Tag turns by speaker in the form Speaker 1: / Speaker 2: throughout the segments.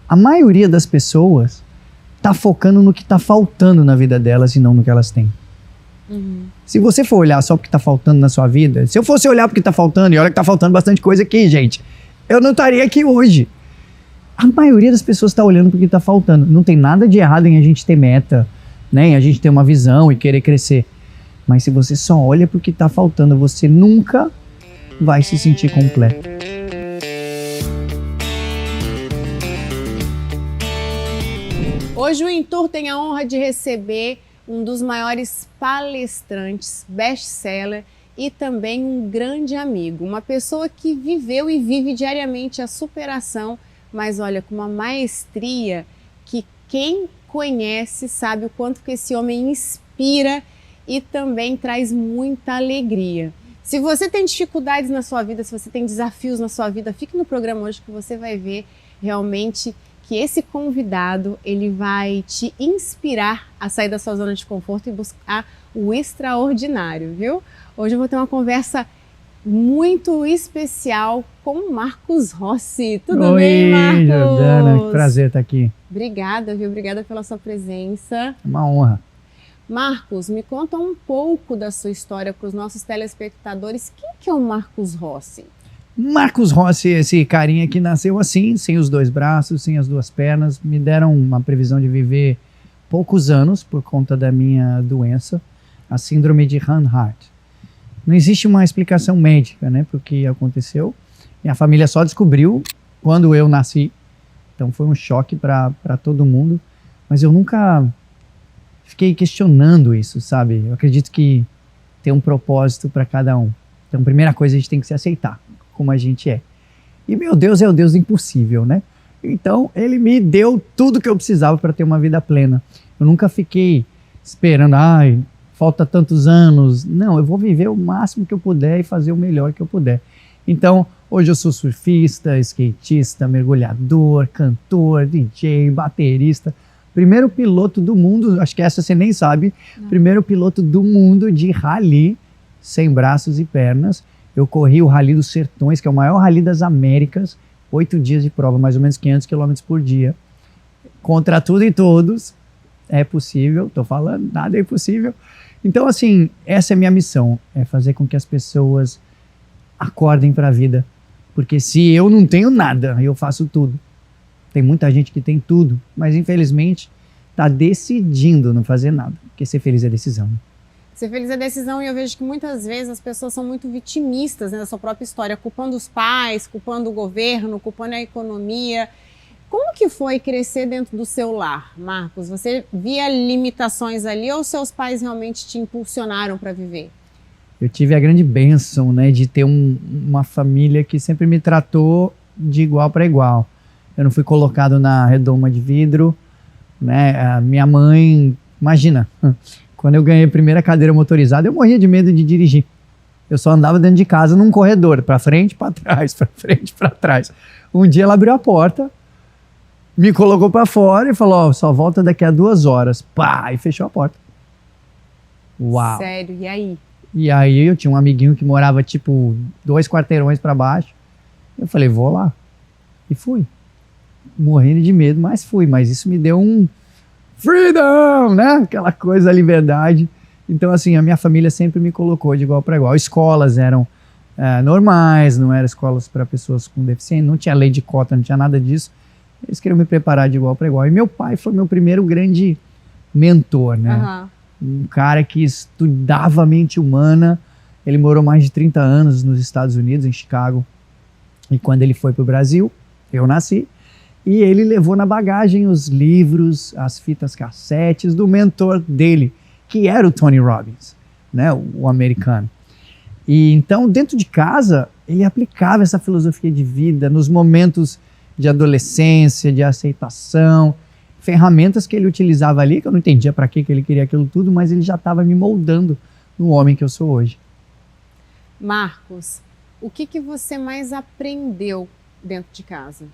Speaker 1: A maioria das pessoas tá focando no que tá faltando na vida delas e não no que elas têm. Se você for olhar só porque tá faltando na sua vida, se eu fosse olhar porque tá faltando, e olha que tá faltando bastante coisa aqui, gente, eu não estaria aqui hoje. A maioria das pessoas tá olhando porque tá faltando. Não tem nada de errado em a gente ter meta, né? Em a gente ter uma visão e querer crescer. Mas se você só olha porque tá faltando, você nunca vai se sentir completo.
Speaker 2: Hoje o Intur tem a honra de receber um dos maiores palestrantes, best-seller e também um grande amigo. Uma pessoa que viveu e vive diariamente a superação, mas olha, com uma maestria que quem conhece sabe o quanto que esse homem inspira e também traz muita alegria. Se você tem dificuldades na sua vida, se você tem desafios na sua vida, fique no programa hoje que você vai ver realmente que esse convidado, ele vai te inspirar a sair da sua zona de conforto e buscar o extraordinário, viu? Hoje eu vou ter uma conversa muito especial com o Marcos Rossi. Tudo bem, Marcos?
Speaker 1: Oi, Jordana, que prazer estar aqui.
Speaker 2: Obrigada, viu? Obrigada pela sua presença.
Speaker 1: Uma honra.
Speaker 2: Marcos, me conta um pouco da sua história para os nossos telespectadores. Quem que é o Marcos Rossi?
Speaker 1: Marcos Rossi, esse carinha que nasceu assim, sem os dois braços, sem as duas pernas, me deram uma previsão de viver poucos anos por conta da minha doença, a síndrome de Hanhart. Não existe uma explicação médica, né, para o que aconteceu. Minha família só descobriu quando eu nasci, então foi um choque para todo mundo, mas eu nunca fiquei questionando isso, sabe? Eu acredito que tem um propósito para cada um. Então, a primeira coisa, a gente tem que se aceitar como a gente é. E meu Deus é o Deus do impossível, né? Então, ele me deu tudo que eu precisava para ter uma vida plena. Eu nunca fiquei esperando, falta tantos anos. Não, eu vou viver o máximo que eu puder e fazer o melhor que eu puder. Então, hoje eu sou surfista, skatista, mergulhador, cantor, DJ, baterista. Primeiro piloto do mundo, acho que essa você nem sabe, primeiro piloto do mundo de rally, sem braços e pernas. Eu corri o Rally dos Sertões, que é o maior rally das Américas, 8 dias de prova, mais ou menos 500 km por dia. Contra tudo e todos, é possível, tô falando, nada é impossível. Então, assim, essa é a minha missão, é fazer com que as pessoas acordem para a vida. Porque se eu não tenho nada, eu faço tudo. Tem muita gente que tem tudo, mas infelizmente está decidindo não fazer nada, porque ser feliz é decisão.
Speaker 2: Ser feliz é decisão, e eu vejo que muitas vezes as pessoas são muito vitimistas, né, da sua própria história, culpando os pais, culpando o governo, culpando a economia. Como que foi crescer dentro do seu lar, Marcos? Você via limitações ali ou seus pais realmente te impulsionaram para viver?
Speaker 1: Eu tive a grande bênção, né, de ter uma família que sempre me tratou de igual para igual. Eu não fui colocado na redoma de vidro, né? A minha mãe, imagina, quando eu ganhei a primeira cadeira motorizada, eu morria de medo de dirigir. Eu só andava dentro de casa num corredor, para frente, para trás, para frente, para trás. Um dia ela abriu a porta, me colocou para fora e falou, só volta daqui a 2 horas. Pá, e fechou a porta. Uau.
Speaker 2: Sério, e aí?
Speaker 1: E aí eu tinha um amiguinho que morava tipo 2 quarteirões para baixo. Eu falei, vou lá. E fui. Morrendo de medo, mas fui. Mas isso me deu um freedom, né? Aquela coisa, a liberdade. Então, assim, a minha família sempre me colocou de igual para igual. Escolas eram normais, não eram escolas para pessoas com deficiência, não tinha lei de cota, não tinha nada disso. Eles queriam me preparar de igual para igual. E meu pai foi meu primeiro grande mentor, né? Um cara que estudava a mente humana. Ele morou mais de 30 anos nos Estados Unidos, em Chicago. E quando ele foi para o Brasil, eu nasci. E ele levou na bagagem os livros, as fitas cassetes do mentor dele, que era o Tony Robbins, né, o americano. E então, dentro de casa, ele aplicava essa filosofia de vida nos momentos de adolescência, de aceitação, ferramentas que ele utilizava ali, que eu não entendia para que ele queria aquilo tudo, mas ele já estava me moldando no homem que eu sou hoje.
Speaker 2: Marcos, o que você mais aprendeu dentro de casa?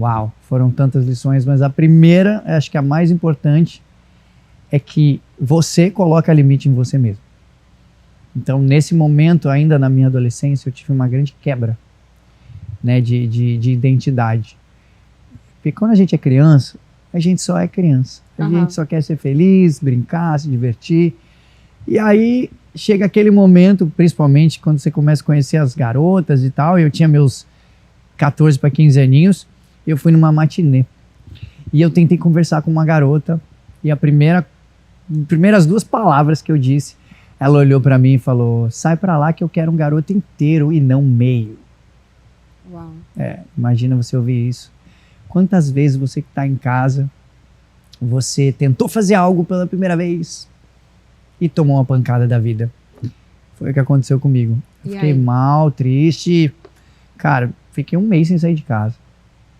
Speaker 1: Uau, foram tantas lições, mas a primeira, acho que a mais importante, é que você coloca limite em você mesmo. Então, nesse momento, ainda na minha adolescência, eu tive uma grande quebra, né, de identidade. Porque quando a gente é criança, a gente só é criança. A
Speaker 2: Aham.
Speaker 1: gente só quer ser feliz, brincar, se divertir. E aí chega aquele momento, principalmente quando você começa a conhecer as garotas e tal. Eu tinha meus 14 para 15 aninhos, eu fui numa matinê. E eu tentei conversar com uma garota. E primeiras 2 palavras que eu disse, ela olhou para mim e falou: sai para lá que eu quero um garoto inteiro e não meio.
Speaker 2: Uau.
Speaker 1: Imagina você ouvir isso. Quantas vezes você que está em casa, você tentou fazer algo pela primeira vez e tomou uma pancada da vida? Foi o que aconteceu comigo. Eu
Speaker 2: E
Speaker 1: fiquei
Speaker 2: aí?
Speaker 1: mal, triste. Cara, fiquei 1 mês sem sair de casa.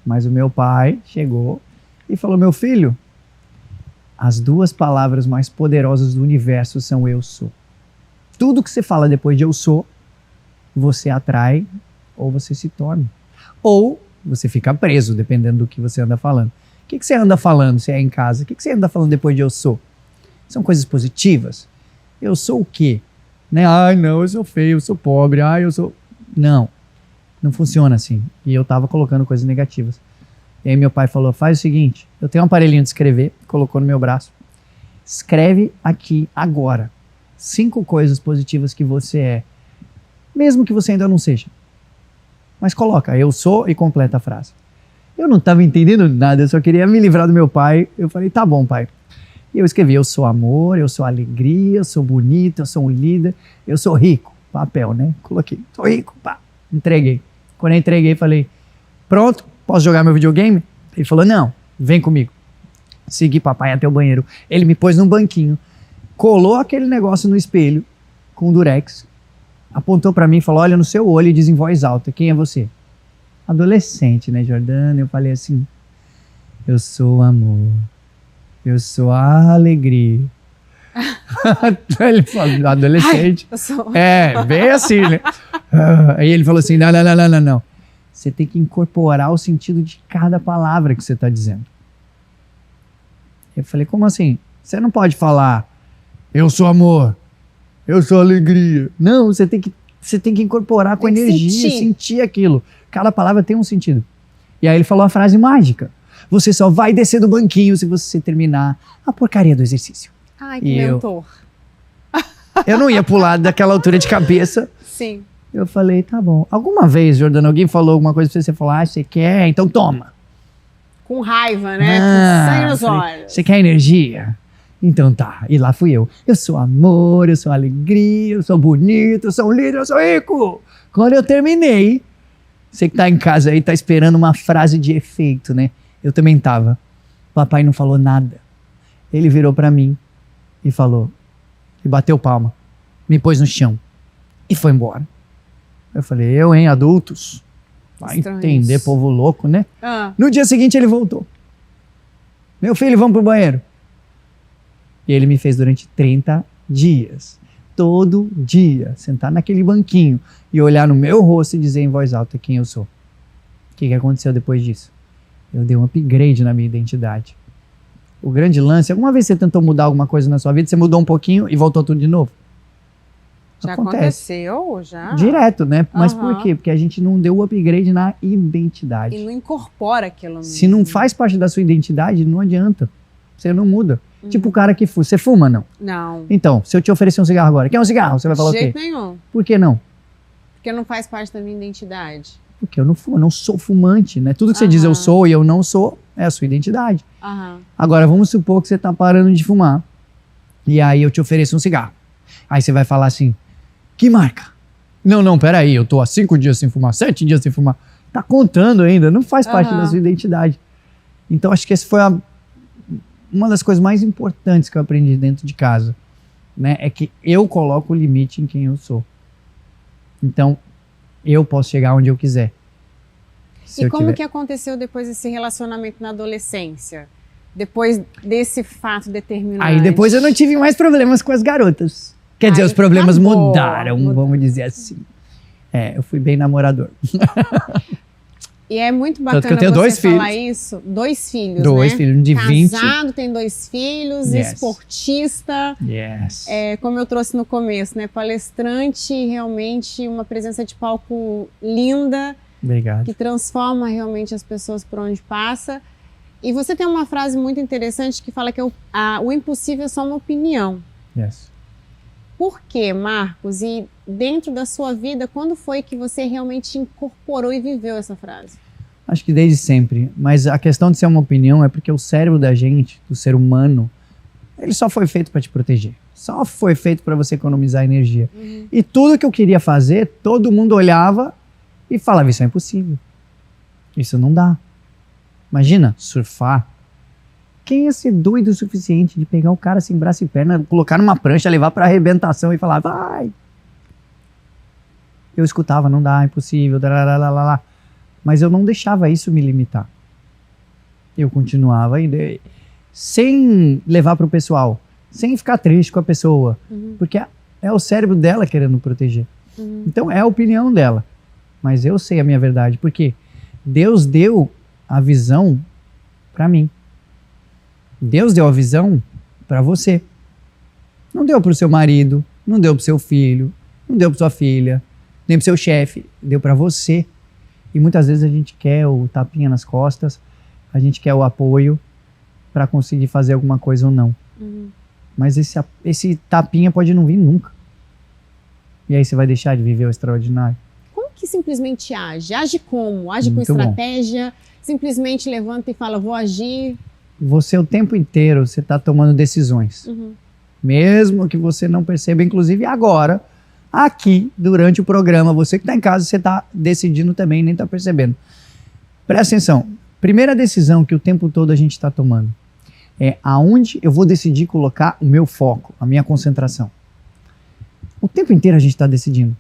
Speaker 1: Mas o meu pai chegou e falou: meu filho, as 2 palavras mais poderosas do universo são eu sou. Tudo que você fala depois de eu sou, você atrai ou você se torna. Ou você fica preso, dependendo do que você anda falando. O que você anda falando se é em casa? O que você anda falando depois de eu sou? São coisas positivas? Eu sou o quê? Né? Ai, não, eu sou feio, eu sou pobre, ai, eu sou... Não, não funciona assim. E eu tava colocando coisas negativas. E aí meu pai falou: faz o seguinte, eu tenho um aparelhinho de escrever, colocou no meu braço. Escreve aqui agora 5 coisas positivas que você é, mesmo que você ainda não seja. Mas coloca, eu sou, e completa a frase. Eu não estava entendendo nada, eu só queria me livrar do meu pai. Eu falei: tá bom, pai. E eu escrevi: eu sou amor, eu sou alegria, eu sou bonito, eu sou um líder, eu sou rico. Papel, né? Coloquei, sou rico, pá. Entreguei. Quando eu entreguei, falei: pronto, posso jogar meu videogame? Ele falou: não, vem comigo. Segui papai até o banheiro. Ele me pôs num banquinho, colou aquele negócio no espelho com durex, apontou pra mim e falou: olha no seu olho e diz em voz alta, quem é você? Adolescente, né, Jordana? Eu falei assim: eu sou amor, eu sou a alegria. Ele falou: adolescente.
Speaker 2: Eu sou...
Speaker 1: Bem assim, né? Aí ele falou assim: não. Você tem que incorporar o sentido de cada palavra que você está dizendo. Eu falei: como assim? Você não pode falar eu sou amor, eu sou alegria. Não, você tem que incorporar com
Speaker 2: Tem que
Speaker 1: energia,
Speaker 2: sentir.
Speaker 1: sentir aquilo. Cada palavra tem um sentido. E aí ele falou a frase mágica: você só vai descer do banquinho se você terminar a porcaria do exercício.
Speaker 2: Ai, que
Speaker 1: E eu-
Speaker 2: mentor.
Speaker 1: Eu não ia pular daquela altura de cabeça.
Speaker 2: Sim.
Speaker 1: Eu falei: tá bom. Alguma vez, Jordana, alguém falou alguma coisa pra você falar: você quer? Então toma.
Speaker 2: Com raiva, né? Com sangue nos
Speaker 1: Falei:
Speaker 2: olhos.
Speaker 1: você quer energia? Então tá. E lá fui eu. Eu sou amor, eu sou alegria, eu sou bonito, eu sou um líder, eu sou rico. Quando eu terminei, você que tá em casa aí, tá esperando uma frase de efeito, né? Eu também tava. Papai não falou nada. Ele virou pra mim e falou, e bateu palma, me pôs no chão e foi embora. Eu falei: eu, hein, adultos? Vai
Speaker 2: Estranhos.
Speaker 1: entender, povo louco, né?
Speaker 2: Ah,
Speaker 1: No dia seguinte ele voltou. Meu filho, vamos pro banheiro. E ele me fez durante 30 dias. Todo dia. Sentar naquele banquinho e olhar no meu rosto e dizer em voz alta quem eu sou. O que aconteceu depois disso? Eu dei um upgrade na minha identidade. O grande lance: alguma vez você tentou mudar alguma coisa na sua vida, você mudou um pouquinho e voltou tudo de novo?
Speaker 2: já
Speaker 1: Acontece.
Speaker 2: aconteceu, já.
Speaker 1: Direto, né? Mas
Speaker 2: Aham.
Speaker 1: por quê? Porque a gente não deu o upgrade na identidade.
Speaker 2: E não incorpora aquilo mesmo.
Speaker 1: Se não faz parte da sua identidade, não adianta. Você não muda. Tipo o cara que fuma. Você fuma, não?
Speaker 2: Não.
Speaker 1: Então, se eu te oferecer um cigarro agora, quer um cigarro? Você vai falar o
Speaker 2: De
Speaker 1: quê?
Speaker 2: jeito nenhum.
Speaker 1: Por que não?
Speaker 2: Porque não faz parte da minha identidade.
Speaker 1: Porque eu não fumo, eu não sou fumante, né? Tudo que você diz eu
Speaker 2: Aham.
Speaker 1: sou e eu não sou, é a sua identidade.
Speaker 2: Aham.
Speaker 1: Agora, vamos supor que você tá parando de fumar. E aí eu te ofereço um cigarro. Aí você vai falar assim: que marca? Não, peraí, eu tô há 5 dias sem fumar, 7 dias sem fumar. Tá contando ainda, não faz parte
Speaker 2: Aham.
Speaker 1: da sua identidade. Então, acho que essa foi uma das coisas mais importantes que eu aprendi dentro de casa, né? É que eu coloco o limite em quem eu sou. Então, eu posso chegar onde eu quiser. Se
Speaker 2: E
Speaker 1: eu
Speaker 2: como
Speaker 1: tiver-
Speaker 2: que aconteceu depois desse relacionamento na adolescência? Depois desse fato determinante?
Speaker 1: Aí depois eu não tive mais problemas com as garotas. Quer dizer,
Speaker 2: Aí
Speaker 1: os problemas
Speaker 2: acabou.
Speaker 1: mudaram, vamos dizer assim. Eu fui bem namorador.
Speaker 2: E é muito
Speaker 1: Tanto
Speaker 2: bacana
Speaker 1: que eu tenho
Speaker 2: você
Speaker 1: 2
Speaker 2: falar
Speaker 1: filhos.
Speaker 2: isso. 2 filhos,
Speaker 1: Dois
Speaker 2: né?
Speaker 1: filhos, um de 20.
Speaker 2: Casado, tem 2 filhos,
Speaker 1: Yes.
Speaker 2: esportista.
Speaker 1: Yes.
Speaker 2: Como eu trouxe no começo, né? Palestrante, realmente uma presença de palco linda.
Speaker 1: Obrigado.
Speaker 2: que transforma realmente as pessoas por onde passa. E você tem uma frase muito interessante que fala que o impossível é só uma opinião.
Speaker 1: Yes.
Speaker 2: Por quê, Marcos? E dentro da sua vida, quando foi que você realmente incorporou e viveu essa frase?
Speaker 1: Acho que desde sempre. Mas a questão de ser uma opinião é porque o cérebro da gente, do ser humano, ele só foi feito para te proteger. Só foi feito para você economizar energia. E tudo que eu queria fazer, todo mundo olhava e falava, isso é impossível. Isso não dá. Imagina, surfar. Quem ia ser doido o suficiente de pegar o cara sem braço e perna, colocar numa prancha, levar para arrebentação e falar, vai. Eu escutava, não dá, é impossível, lá. Mas eu não deixava isso me limitar. Eu continuava indo, sem levar para o pessoal, sem ficar triste com a pessoa, porque é o cérebro dela querendo proteger. Então é a opinião dela, mas eu sei a minha verdade, porque Deus deu a visão para mim. Deus deu a visão para você. Não deu para o seu marido, não deu para o seu filho, não deu para sua filha, nem para o seu chefe, deu para você. E muitas vezes a gente quer o tapinha nas costas, a gente quer o apoio para conseguir fazer alguma coisa ou não. Mas esse tapinha pode não vir nunca. E aí você vai deixar de viver o extraordinário.
Speaker 2: Como que simplesmente age? Age como? Age
Speaker 1: Muito
Speaker 2: com estratégia? Simplesmente levanta e fala, vou agir?
Speaker 1: Você o tempo inteiro, você está tomando decisões. Mesmo que você não perceba, inclusive agora, aqui, durante o programa, você que está em casa, você está decidindo também, nem está percebendo. Presta atenção. Primeira decisão que o tempo todo a gente está tomando é aonde eu vou decidir colocar o meu foco, a minha concentração. O tempo inteiro a gente está decidindo.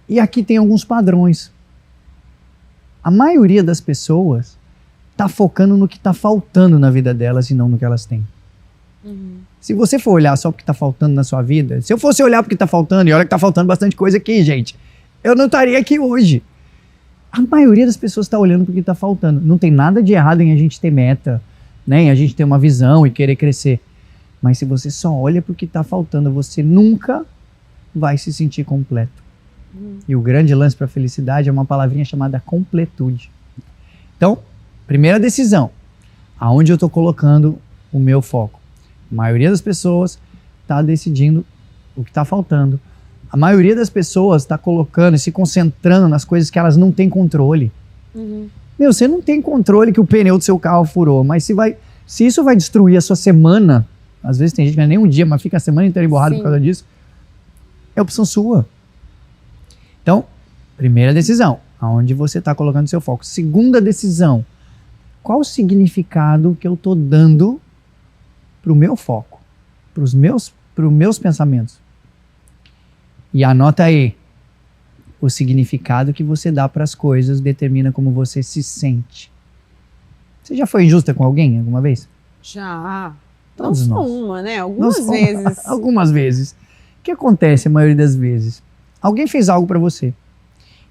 Speaker 1: E aqui tem alguns padrões. A maioria das pessoas está focando no que está faltando na vida delas e não no que elas têm. Se você for olhar só o que está faltando na sua vida, se eu fosse olhar para o que está faltando, e olha que está faltando bastante coisa aqui, gente, eu não estaria aqui hoje. A maioria das pessoas está olhando para o que está faltando. Não tem nada de errado em a gente ter meta, né? Em a gente ter uma visão e querer crescer. Mas se você só olha para o que está faltando, você nunca vai se sentir completo. E o grande lance para a felicidade é uma palavrinha chamada completude. Então, primeira decisão, aonde eu estou colocando o meu foco? A maioria das pessoas está decidindo o que está faltando. A maioria das pessoas está colocando e se concentrando nas coisas que elas não têm controle. Meu, você não tem controle que o pneu do seu carro furou, mas se isso vai destruir a sua semana, às vezes tem gente que não é nem um dia, mas fica a semana inteira emborrado por causa disso, é opção sua. Então, primeira decisão, aonde você está colocando seu foco. Segunda decisão, qual o significado que eu estou dando para o meu foco, para os meus pensamentos? E anota aí, o significado que você dá para as coisas determina como você se sente. Você já foi injusta com alguém alguma vez?
Speaker 2: Já.
Speaker 1: Todos
Speaker 2: não
Speaker 1: nós.
Speaker 2: só uma, né? Algumas vezes.
Speaker 1: Algumas vezes. O que acontece a maioria das vezes? Alguém fez algo para você.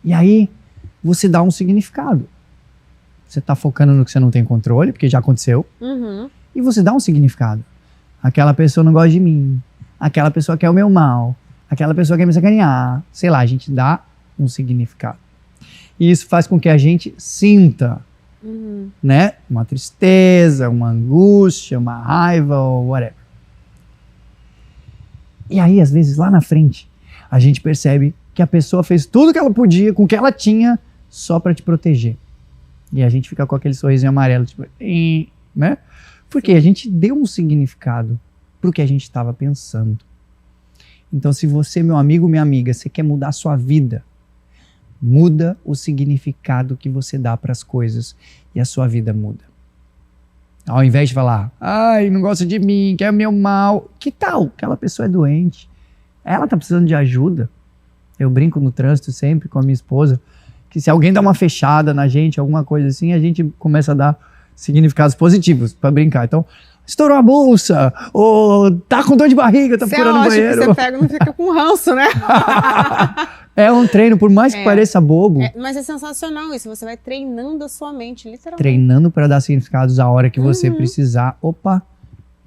Speaker 1: E aí, você dá um significado. Você está focando no que você não tem controle, porque já aconteceu. E você dá um significado. Aquela pessoa não gosta de mim. Aquela pessoa quer o meu mal. Aquela pessoa quer me sacanear. Sei lá, a gente dá um significado. E isso faz com que a gente sinta, né? Uma tristeza, uma angústia, uma raiva ou whatever. E aí, às vezes, lá na frente, a gente percebe que a pessoa fez tudo que ela podia, com o que ela tinha, só para te proteger. E a gente fica com aquele sorrisinho amarelo, tipo, né? Porque a gente deu um significado pro que a gente estava pensando. Então, se você, meu amigo, minha amiga, você quer mudar a sua vida, muda o significado que você dá para as coisas e a sua vida muda. Ao invés de falar, ai, não gosta de mim, quer meu mal, que tal? Aquela pessoa é doente, ela tá precisando de ajuda. Eu brinco no trânsito sempre com a minha esposa, que se alguém dá uma fechada na gente, alguma coisa assim, a gente começa a dar significados positivos para brincar. Então, estourou a bolsa, ou tá com dor de barriga, tá procurando um banheiro.
Speaker 2: Você pega e não fica com ranço, né?
Speaker 1: É um treino, por mais que pareça bobo.
Speaker 2: Mas é sensacional isso, você vai treinando a sua mente, literalmente.
Speaker 1: Treinando para dar significados a hora que você precisar. Opa,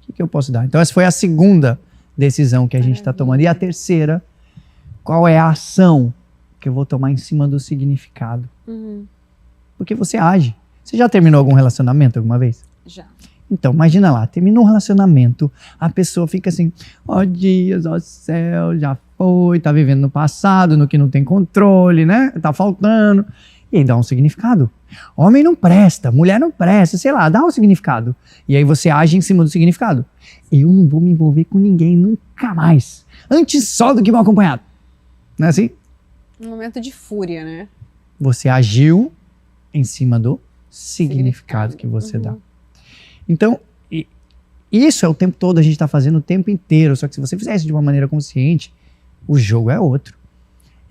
Speaker 1: o que eu posso dar? Então essa foi a segunda decisão que a gente está tomando. E a terceira, qual é a ação que eu vou tomar em cima do significado? Porque você age. Você já terminou algum relacionamento alguma vez?
Speaker 2: Já.
Speaker 1: Então, imagina lá, terminou um relacionamento, a pessoa fica assim, ó dias, ó céu, já foi, tá vivendo no passado, no que não tem controle, né? Tá faltando. E aí dá um significado. Homem não presta, mulher não presta, sei lá, dá um significado. E aí você age em cima do significado. Eu não vou me envolver com ninguém nunca mais. Antes só do que mal acompanhado. Não é assim?
Speaker 2: Um momento de fúria, né?
Speaker 1: Você agiu em cima do significado que você dá. Então, isso é o tempo todo, a gente está fazendo o tempo inteiro. Só que se você fizer isso de uma maneira consciente, o jogo é outro.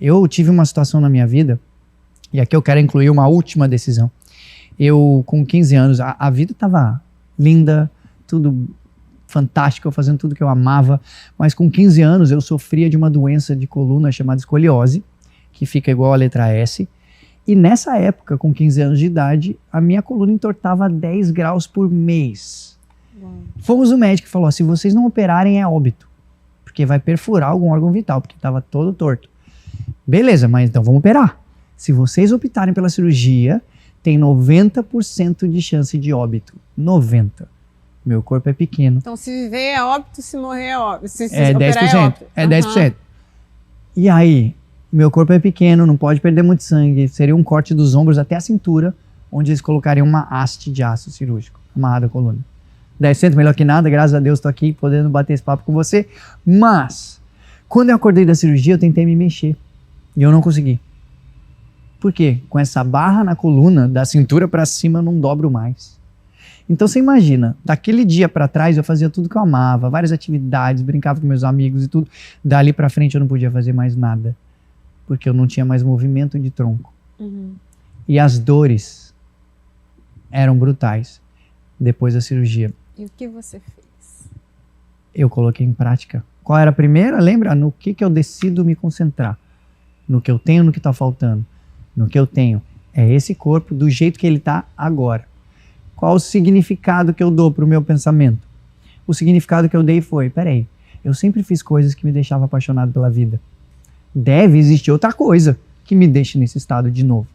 Speaker 1: Eu tive uma situação na minha vida, e aqui eu quero incluir uma última decisão. Eu, com 15 anos, a vida estava linda, tudo fantástico, eu fazendo tudo que eu amava, mas com 15 anos eu sofria de uma doença de coluna chamada escoliose, que fica igual a letra S. E nessa época, com 15 anos de idade, a minha coluna entortava 10 graus por mês. Fomos no médico e falou, se vocês não operarem é óbito, porque vai perfurar algum órgão vital, porque estava todo torto. Beleza, mas então vamos operar. Se vocês optarem pela cirurgia, tem 90% de chance de óbito. 90%. Meu corpo é pequeno.
Speaker 2: Então se viver é óbito, se morrer é óbito. Se
Speaker 1: é 10%.
Speaker 2: É óbito.
Speaker 1: É 10%. E aí... Meu corpo é pequeno, não pode perder muito sangue. Seria um corte dos ombros até a cintura, onde eles colocariam uma haste de aço cirúrgico, amarrada à coluna. 10% melhor que nada, graças a Deus estou aqui podendo bater esse papo com você. Mas, quando eu acordei da cirurgia, eu tentei me mexer. E eu não consegui. Por quê? Com essa barra na coluna, da cintura para cima, eu não dobro mais. Então você imagina, daquele dia para trás eu fazia tudo que eu amava, várias atividades, brincava com meus amigos e tudo. Dali para frente eu não podia fazer mais nada. Porque eu não tinha mais movimento de tronco. E as dores eram brutais depois da cirurgia.
Speaker 2: E o que você fez?
Speaker 1: Eu coloquei em prática. Qual era a primeira? Lembra? No que eu decido me concentrar. No que eu tenho, no que está faltando. No que eu tenho. É esse corpo do jeito que ele está agora. Qual o significado que eu dou para o meu pensamento? O significado que eu dei foi, peraí, eu sempre fiz coisas que me deixavam apaixonado pela vida. Deve existir outra coisa que me deixe nesse estado de novo.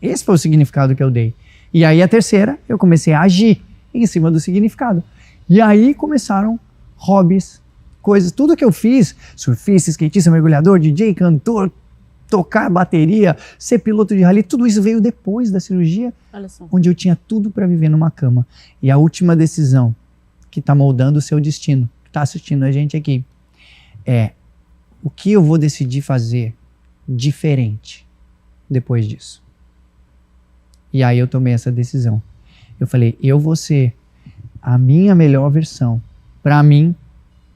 Speaker 1: Esse foi o significado que eu dei. E aí a terceira, eu comecei a agir em cima do significado. E aí começaram hobbies, coisas, tudo que eu fiz, surfista, skatista, mergulhador, DJ, cantor, tocar bateria, ser piloto de rally, tudo isso veio depois da cirurgia, onde eu tinha tudo para viver numa cama. E a última decisão que está moldando o seu destino, que está assistindo a gente aqui, é o que eu vou decidir fazer diferente depois disso. E aí eu tomei essa decisão. Eu falei, eu vou ser a minha melhor versão para mim,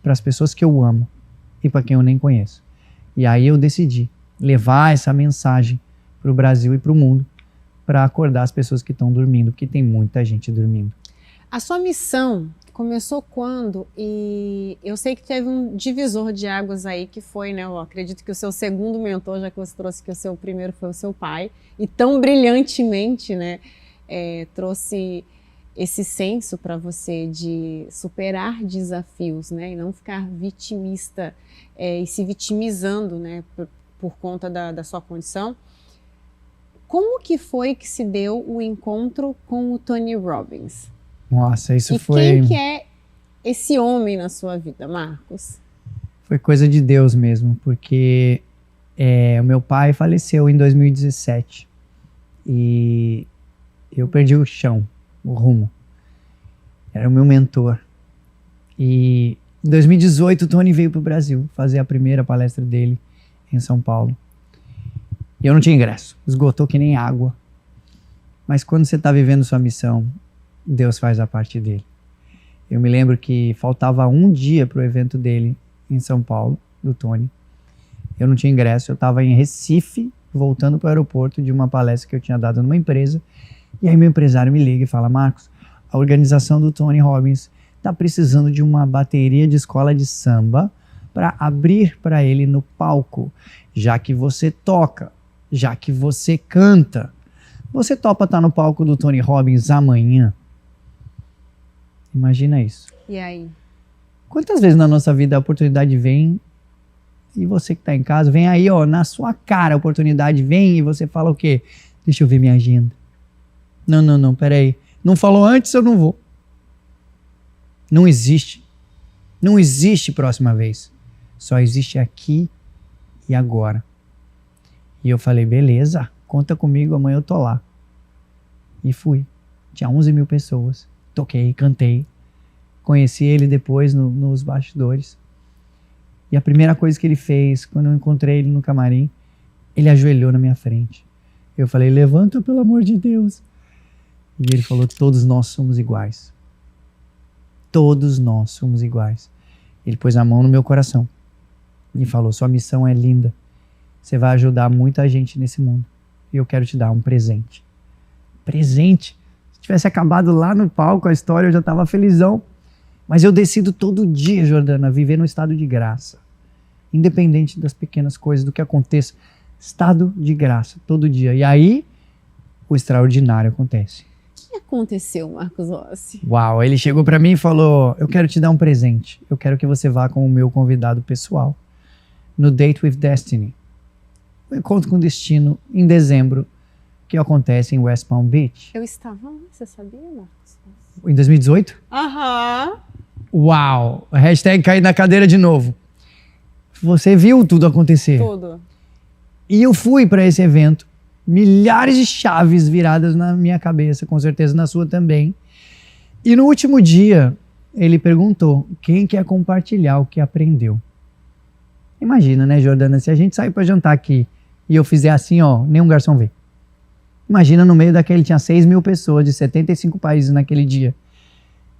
Speaker 1: para as pessoas que eu amo e para quem eu nem conheço. E aí eu decidi levar essa mensagem para o Brasil e para o mundo, para acordar as pessoas que estão dormindo, porque tem muita gente dormindo.
Speaker 2: A sua missão começou quando? E eu sei que teve um divisor de águas aí, que foi, né? Eu acredito que o seu segundo mentor, já que você trouxe que o seu primeiro foi o seu pai, e tão brilhantemente, né, trouxe esse senso para você de superar desafios, né, e não ficar vitimista e se vitimizando, né, por conta da sua condição. Como que foi que se deu o encontro com o Tony Robbins?
Speaker 1: Nossa, isso
Speaker 2: foi... E quem que é esse homem na sua vida, Marcos?
Speaker 1: Foi coisa de Deus mesmo, porque o meu pai faleceu em 2017 e eu perdi o chão, o rumo. Era o meu mentor. E em 2018 o Tony veio para o Brasil fazer a primeira palestra dele em São Paulo. E eu não tinha ingresso, esgotou que nem água. Mas quando você está vivendo sua missão, Deus faz a parte dele. Eu me lembro que faltava um dia para o evento dele em São Paulo, do Tony. Eu não tinha ingresso, eu estava em Recife, voltando para o aeroporto de uma palestra que eu tinha dado numa empresa. E aí meu empresário me liga e fala, Marcos, a organização do Tony Robbins está precisando de uma bateria de escola de samba para abrir para ele no palco, já que você toca, já que você canta. Você topa estar no palco do Tony Robbins amanhã? Imagina isso.
Speaker 2: E aí?
Speaker 1: Quantas vezes na nossa vida a oportunidade vem e você que está em casa, vem aí, ó, na sua cara a oportunidade vem e você fala o quê? Deixa eu ver minha agenda. Não, peraí. Não falou antes, eu não vou. Não existe. Não existe próxima vez. Só existe aqui e agora. E eu falei, beleza, conta comigo, amanhã eu tô lá. E fui. Tinha 11 mil pessoas. Toquei, cantei. Conheci ele depois nos bastidores. E a primeira coisa que ele fez, quando eu encontrei ele no camarim, ele ajoelhou na minha frente. Eu falei, levanta pelo amor de Deus. E ele falou, todos nós somos iguais. Todos nós somos iguais. Ele pôs a mão no meu coração e falou, sua missão é linda. Você vai ajudar muita gente nesse mundo. E eu quero te dar um presente. Presente? Se tivesse acabado lá no palco a história, eu já estava felizão. Mas eu decido todo dia, Jordana, viver no estado de graça. Independente das pequenas coisas, do que aconteça. Estado de graça, todo dia. E aí, o extraordinário acontece.
Speaker 2: O que aconteceu, Marcos Rossi?
Speaker 1: Uau, ele chegou pra mim e falou, eu quero te dar um presente. Eu quero que você vá com o meu convidado pessoal no Date with Destiny. Um encontro com destino em dezembro, que acontece em West Palm Beach.
Speaker 2: Eu estava lá, você sabia, Marcos?
Speaker 1: Em 2018?
Speaker 2: Aham.
Speaker 1: Uau, hashtag cair na cadeira de novo. Você viu tudo acontecer.
Speaker 2: Tudo.
Speaker 1: E eu fui para esse evento, milhares de chaves viradas na minha cabeça, com certeza na sua também. E no último dia, ele perguntou, quem quer compartilhar o que aprendeu? Imagina, né, Jordana, se a gente sair para jantar aqui e eu fizer assim, ó, nenhum garçom vê. Imagina no meio daquele, tinha 6 mil pessoas de 75 países naquele dia.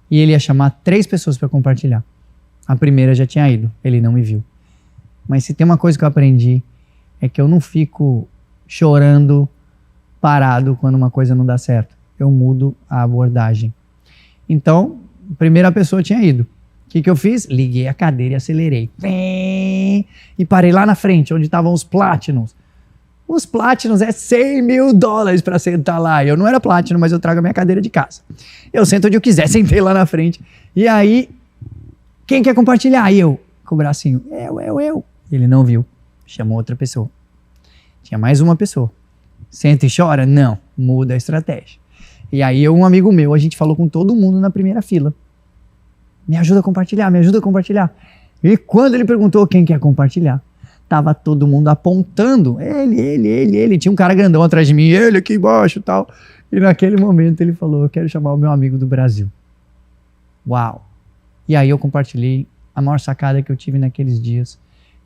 Speaker 1: E ele ia chamar 3 pessoas para compartilhar. A primeira já tinha ido, ele não me viu. Mas se tem uma coisa que eu aprendi, é que eu não fico chorando, parado quando uma coisa não dá certo. Eu mudo a abordagem. Então, a primeira pessoa tinha ido. O que eu fiz? Liguei a cadeira e acelerei. E parei lá na frente, onde estavam os Platinums. Os Platinums é 100 mil dólares para sentar lá. Eu não era Platinum, mas eu trago a minha cadeira de casa. Eu sento onde eu quiser, sentei lá na frente. E aí, quem quer compartilhar? Aí eu, com o bracinho, eu. Ele não viu. Chamou outra pessoa. Tinha mais uma pessoa. Senta e chora? Não. Muda a estratégia. E aí um amigo meu, a gente falou com todo mundo na primeira fila. Me ajuda a compartilhar, me ajuda a compartilhar. E quando ele perguntou quem quer compartilhar, tava todo mundo apontando. Ele. Tinha um cara grandão atrás de mim, ele aqui embaixo e tal. E naquele momento ele falou, eu quero chamar o meu amigo do Brasil. Uau. E aí eu compartilhei a maior sacada que eu tive naqueles dias.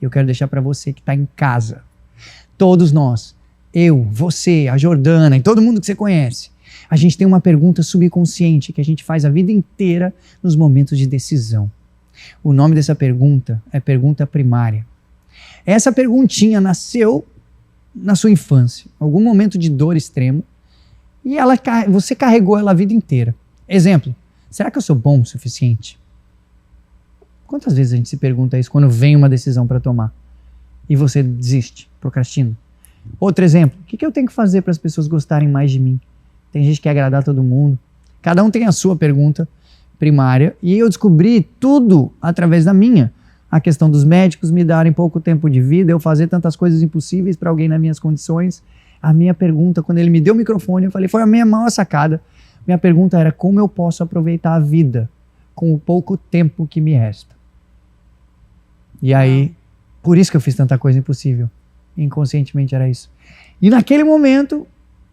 Speaker 1: Eu quero deixar para você que está em casa. Todos nós, eu, você, a Jordana e todo mundo que você conhece, a gente tem uma pergunta subconsciente que a gente faz a vida inteira nos momentos de decisão. O nome dessa pergunta é pergunta primária. Essa perguntinha nasceu na sua infância, algum momento de dor extrema, e você carregou ela a vida inteira. Exemplo, será que eu sou bom o suficiente? Quantas vezes a gente se pergunta isso quando vem uma decisão para tomar e você desiste, procrastina? Outro exemplo, o que eu tenho que fazer para as pessoas gostarem mais de mim? Tem gente que quer agradar todo mundo. Cada um tem a sua pergunta primária e eu descobri tudo através da minha. A questão dos médicos me darem pouco tempo de vida, eu fazer tantas coisas impossíveis para alguém nas minhas condições. A minha pergunta, quando ele me deu o microfone, eu falei, foi a minha maior sacada. Minha pergunta era como eu posso aproveitar a vida com o pouco tempo que me resta. E aí, por isso que eu fiz tanta coisa impossível. Inconscientemente era isso. E naquele momento,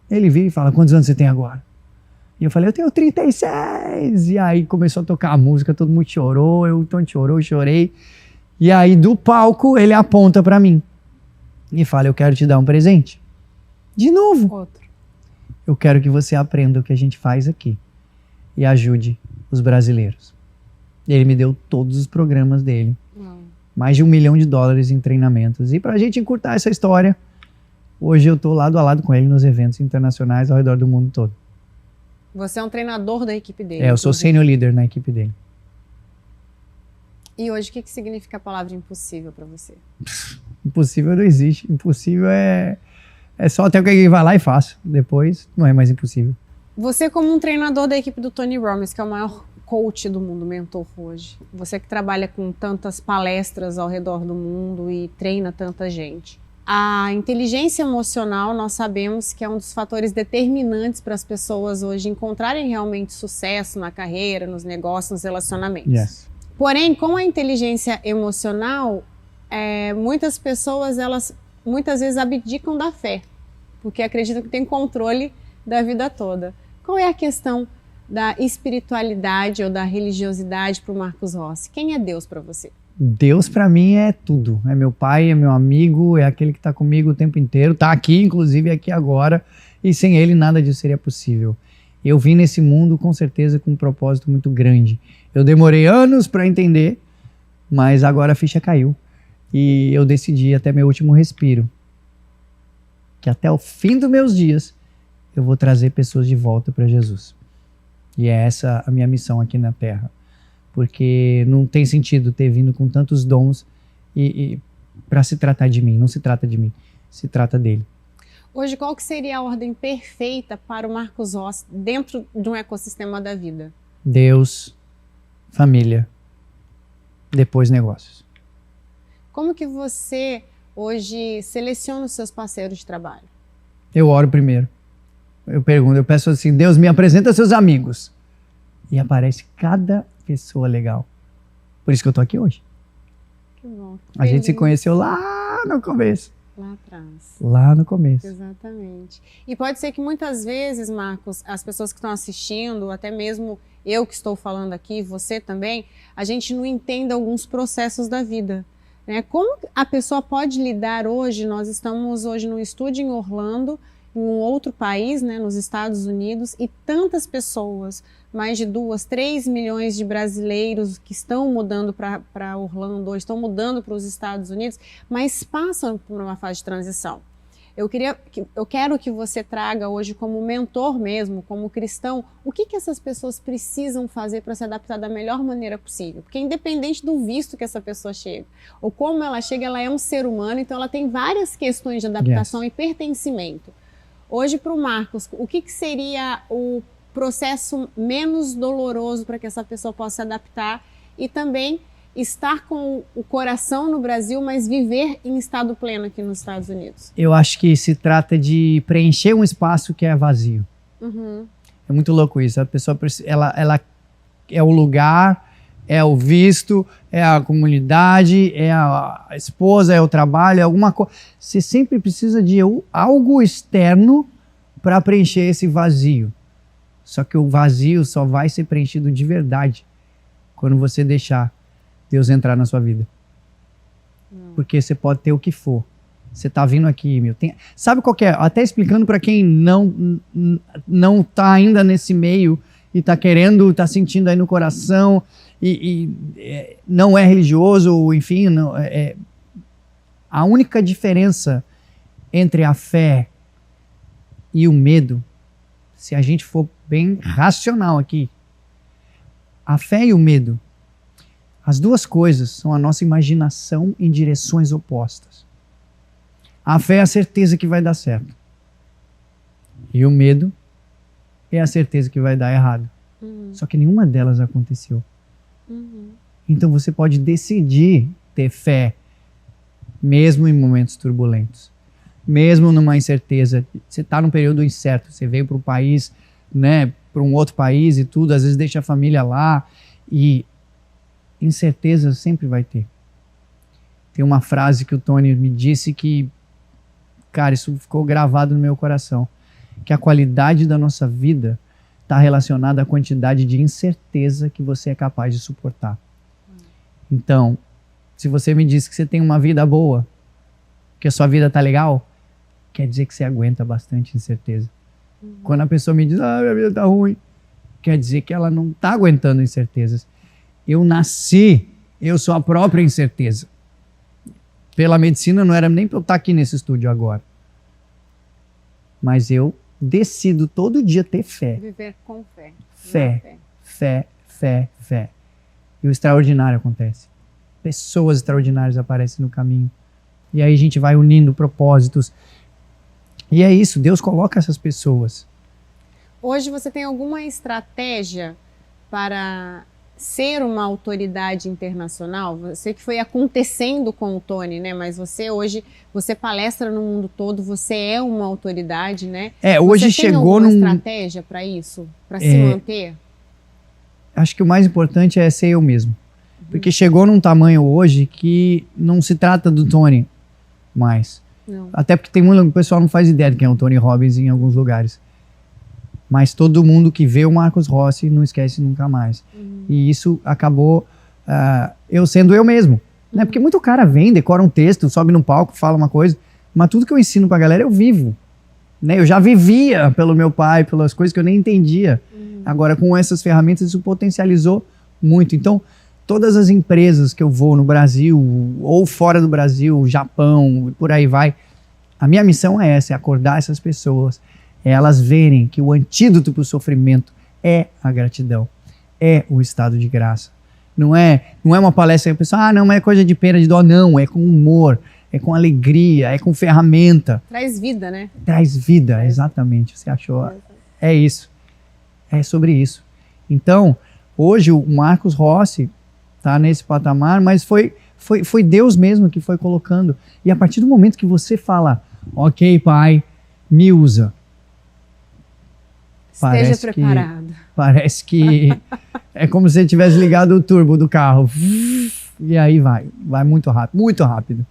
Speaker 1: ele veio e fala, quantos anos você tem agora? E eu falei, eu tenho 36. E aí começou a tocar a música, todo mundo chorou, eu chorei. E aí do palco, ele aponta pra mim. E fala, eu quero te dar um presente. De novo.
Speaker 2: Outro.
Speaker 1: Eu quero que você aprenda o que a gente faz aqui. E ajude os brasileiros. E ele me deu todos os programas dele. Mais de $1 milhão em treinamentos. E pra gente encurtar essa história, hoje eu tô lado a lado com ele nos eventos internacionais ao redor do mundo todo.
Speaker 2: Você é um treinador da equipe dele.
Speaker 1: Eu sou senior leader na equipe dele.
Speaker 2: E hoje, o que significa a palavra impossível pra você?
Speaker 1: Impossível não existe. Impossível é só até que alguém vai lá e faça. Depois, não é mais impossível.
Speaker 2: Você como um treinador da equipe do Tony Robbins, que é o maior coach do mundo, mentor hoje. Você que trabalha com tantas palestras ao redor do mundo e treina tanta gente. A inteligência emocional, nós sabemos que é um dos fatores determinantes para as pessoas hoje encontrarem realmente sucesso na carreira, nos negócios, nos relacionamentos.
Speaker 1: Yes.
Speaker 2: Porém, com a inteligência emocional, muitas pessoas, elas muitas vezes abdicam da fé, porque acreditam que tem controle da vida toda. Qual é a questão da espiritualidade ou da religiosidade para o Marcos Rossi? Quem é Deus para você?
Speaker 1: Deus para mim é tudo. É meu pai, é meu amigo, é aquele que está comigo o tempo inteiro. Está aqui, inclusive aqui agora. E sem ele nada disso seria possível. Eu vim nesse mundo com certeza com um propósito muito grande. Eu demorei anos para entender, mas agora a ficha caiu. E eu decidi até meu último respiro que até o fim dos meus dias eu vou trazer pessoas de volta para Jesus. E é essa a minha missão aqui na Terra. Porque não tem sentido ter vindo com tantos dons e para se tratar de mim. Não se trata de mim, se trata dele.
Speaker 2: Hoje, qual que seria a ordem perfeita para o Marcos Rossi dentro de um ecossistema da vida?
Speaker 1: Deus, família, depois negócios.
Speaker 2: Como que você hoje seleciona os seus parceiros de trabalho?
Speaker 1: Eu oro primeiro. Eu peço assim, Deus, me apresenta seus amigos. E aparece cada pessoa legal. Por isso que eu tô aqui hoje.
Speaker 2: Que bom.
Speaker 1: A gente se conheceu lá no começo.
Speaker 2: Lá atrás.
Speaker 1: Lá no começo.
Speaker 2: Exatamente. E pode ser que muitas vezes, Marcos, as pessoas que estão assistindo, até mesmo eu que estou falando aqui, você também, a gente não entenda alguns processos da vida. Né? Como a pessoa pode lidar hoje? Nós estamos hoje num estúdio em Orlando, em um outro país, né, nos Estados Unidos, e tantas pessoas, mais de 2, 3 milhões de brasileiros que estão mudando para Orlando hoje, estão mudando para os Estados Unidos, mas passam por uma fase de transição. Eu quero que você traga hoje como mentor mesmo, como cristão, o que essas pessoas precisam fazer para se adaptar da melhor maneira possível. Porque independente do visto que essa pessoa chega, ou como ela chega, ela é um ser humano, então ela tem várias questões de adaptação e pertencimento. Hoje, para o Marcos, o que seria o processo menos doloroso para que essa pessoa possa se adaptar e também estar com o coração no Brasil, mas viver em estado pleno aqui nos Estados Unidos?
Speaker 1: Eu acho que se trata de preencher um espaço que é vazio.
Speaker 2: Uhum.
Speaker 1: É muito louco isso. A pessoa, ela é o lugar, é o visto, é a comunidade, é a esposa, é o trabalho, é alguma coisa. Você sempre precisa de algo externo para preencher esse vazio. Só que o vazio só vai ser preenchido de verdade quando você deixar Deus entrar na sua vida. Porque você pode ter o que for. Você tá vindo aqui, meu. Sabe qual que é? Até explicando para quem não tá ainda nesse meio e tá querendo, tá sentindo aí no coração não é religioso, ou enfim, a única diferença entre a fé e o medo, se a gente for bem racional aqui, a fé e o medo, as duas coisas são a nossa imaginação em direções opostas. A fé é a certeza que vai dar certo. E o medo é a certeza que vai dar errado. Só que nenhuma delas aconteceu. Então você pode decidir ter fé, mesmo em momentos turbulentos. Mesmo numa incerteza. Você está num período incerto. Você veio para um país, né, para um outro país e tudo. Às vezes deixa a família lá. E incerteza sempre vai ter. Tem uma frase que o Tony me disse que, cara, isso ficou gravado no meu coração. Que a qualidade da nossa vida está relacionada à quantidade de incerteza que você é capaz de suportar. Então, se você me diz que você tem uma vida boa, que a sua vida tá legal, quer dizer que você aguenta bastante incerteza. Quando a pessoa me diz, minha vida tá ruim, quer dizer que ela não tá aguentando incertezas. Eu nasci, eu sou a própria incerteza. Pela medicina não era nem para eu estar aqui nesse estúdio agora. Mas eu decido todo dia ter fé.
Speaker 2: Viver com fé.
Speaker 1: Fé. E o extraordinário acontece. Pessoas extraordinárias aparecem no caminho. E aí a gente vai unindo propósitos. E é isso, Deus coloca essas pessoas.
Speaker 2: Hoje você tem alguma estratégia para ser uma autoridade internacional? Você que foi acontecendo com o Tony, né? Mas você hoje, você palestra no mundo todo, você é uma autoridade, né?
Speaker 1: Hoje
Speaker 2: você tem
Speaker 1: chegou
Speaker 2: alguma estratégia para isso? Para se manter?
Speaker 1: Acho que o mais importante é ser eu mesmo. Porque chegou num tamanho hoje que não se trata do Tony mais.
Speaker 2: Não.
Speaker 1: Até porque o pessoal não faz ideia de quem é o Tony Robbins em alguns lugares. Mas todo mundo que vê o Marcos Rossi não esquece nunca mais. E isso acabou eu sendo eu mesmo. Né? Porque muito cara vem, decora um texto, sobe no palco, fala uma coisa, mas tudo que eu ensino pra galera eu vivo. Né? Eu já vivia pelo meu pai, pelas coisas que eu nem entendia. Agora, com essas ferramentas, isso potencializou muito. Então, todas as empresas que eu vou no Brasil, ou fora do Brasil, Japão, por aí vai, a minha missão é essa, é acordar essas pessoas, é elas verem que o antídoto para o sofrimento é a gratidão, é o estado de graça. Não é uma palestra que a pessoa, não, mas é coisa de pena, de dó. Não, é com humor, é com alegria, é com ferramenta.
Speaker 2: Traz vida, né?
Speaker 1: Traz vida, exatamente. Você achou? É isso. É sobre isso. Então, hoje o Marcos Rossi tá nesse patamar, mas foi Deus mesmo que foi colocando. E a partir do momento que você fala, ok, pai, me usa.
Speaker 2: Esteja preparado.
Speaker 1: Parece que é como se você tivesse ligado o turbo do carro. E aí vai muito rápido, muito rápido.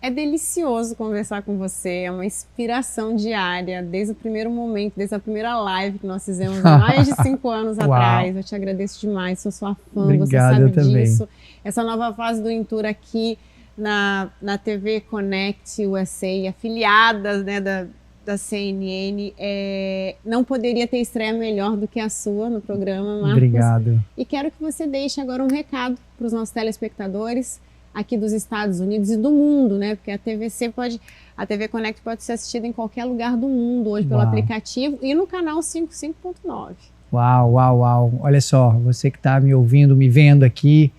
Speaker 2: É delicioso conversar com você, é uma inspiração diária, desde o primeiro momento, desde a primeira live que nós fizemos há mais de 5 anos atrás. Eu te agradeço demais, sou sua fã,
Speaker 1: Obrigado,
Speaker 2: você sabe
Speaker 1: também.
Speaker 2: disso. Essa nova fase do Intour aqui na TV Connect USA, afiliadas, né, da CNN, não poderia ter estreia melhor do que a sua no programa, Marcos.
Speaker 1: Obrigado.
Speaker 2: E quero que você deixe agora um recado para os nossos telespectadores aqui dos Estados Unidos e do mundo, né? Porque a TV Connect pode ser assistida em qualquer lugar do mundo hoje pelo aplicativo e no canal 55.9.
Speaker 1: Uau. Olha só, você que está me ouvindo, me vendo aqui,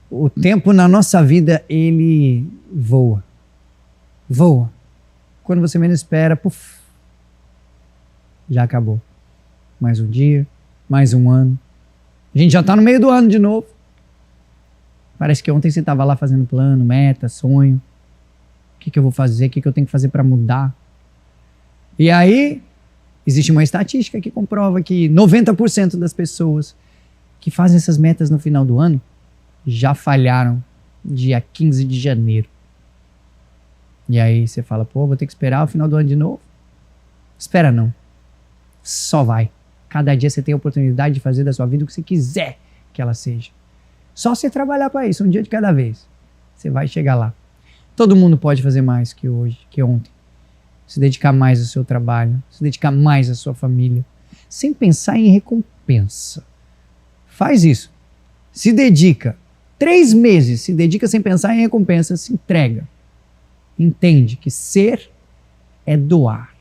Speaker 1: o tempo na nossa vida, ele voa. Voa. Quando você menos espera, puf, já acabou. Mais um dia, mais um ano. A gente já está no meio do ano de novo. Parece que ontem você estava lá fazendo plano, meta, sonho. O que eu vou fazer? O que eu tenho que fazer para mudar? E aí, existe uma estatística que comprova que 90% das pessoas que fazem essas metas no final do ano já falharam dia 15 de janeiro. E aí você fala, vou ter que esperar o final do ano de novo? Espera não. Só vai. Cada dia você tem a oportunidade de fazer da sua vida o que você quiser que ela seja. Só você trabalhar para isso, um dia de cada vez. Você vai chegar lá. Todo mundo pode fazer mais que hoje, que ontem. Se dedicar mais ao seu trabalho, se dedicar mais à sua família, sem pensar em recompensa. Faz isso. Se dedica. 3 meses, se dedica sem pensar em recompensa, se entrega. Entende que ser é doar.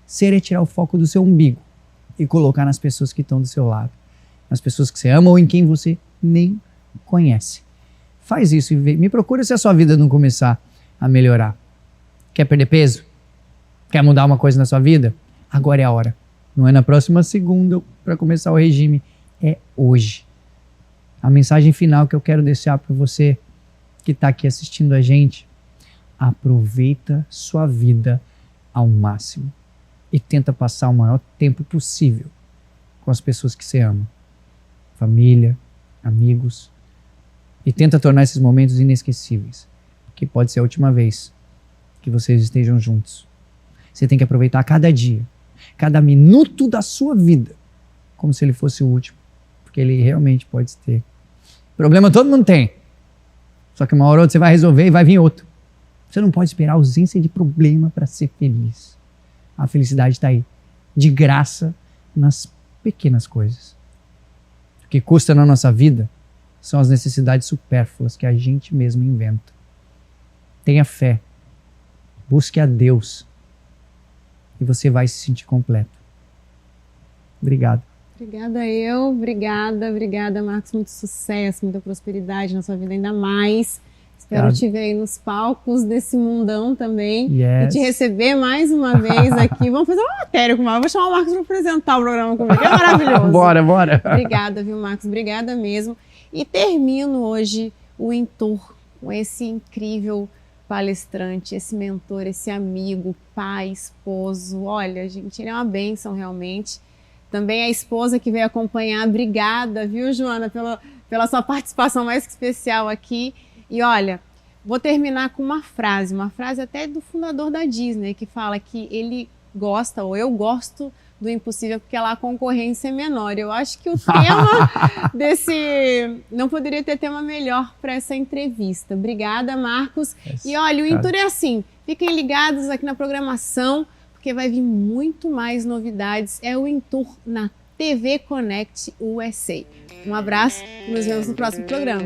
Speaker 1: Ser é tirar o foco do seu umbigo e colocar nas pessoas que estão do seu lado. Nas pessoas que você ama ou em quem você nem conhece. Faz isso e me procura se a sua vida não começar a melhorar. Quer perder peso? Quer mudar uma coisa na sua vida? Agora é a hora. Não é na próxima segunda para começar o regime. É hoje. A mensagem final que eu quero deixar para você que está aqui assistindo a gente: aproveita sua vida ao máximo e tenta passar o maior tempo possível com as pessoas que você ama. Família, amigos, e tenta tornar esses momentos inesquecíveis, que pode ser a última vez que vocês estejam juntos. Você tem que aproveitar cada dia, cada minuto da sua vida, como se ele fosse o último, porque ele realmente pode ter. Problema todo mundo tem, só que uma hora ou outra você vai resolver e vai vir outro. Você não pode esperar ausência de problema para ser feliz. A felicidade está aí, de graça, nas pequenas coisas. O que custa na nossa vida são as necessidades supérfluas que a gente mesmo inventa. Tenha fé. Busque a Deus. E você vai se sentir completo. Obrigado.
Speaker 2: Obrigada, Marcos. Muito sucesso, muita prosperidade na sua vida, ainda mais Espero te ver aí nos palcos desse mundão também.
Speaker 1: Yes.
Speaker 2: E te receber mais uma vez aqui. Vamos fazer uma matéria com o Marcos. Vou chamar o Marcos para apresentar o programa comigo. É maravilhoso.
Speaker 1: Bora.
Speaker 2: Obrigada, viu, Marcos? Obrigada mesmo. E termino hoje o Intour com esse incrível palestrante, esse mentor, esse amigo, pai, esposo. Olha, gente, ele é uma bênção realmente. Também a esposa que veio acompanhar. Obrigada, viu, Joana, pela sua participação mais que especial aqui. E olha, vou terminar com uma frase até do fundador da Disney, que fala que ele gosta, ou eu gosto do impossível, porque lá a concorrência é menor. Eu acho que o tema não poderia ter tema melhor para essa entrevista. Obrigada, Marcos. E olha, o Intour é assim, fiquem ligados aqui na programação, porque vai vir muito mais novidades. É o Intour na TV Connect USA. Um abraço e nos vemos no próximo programa.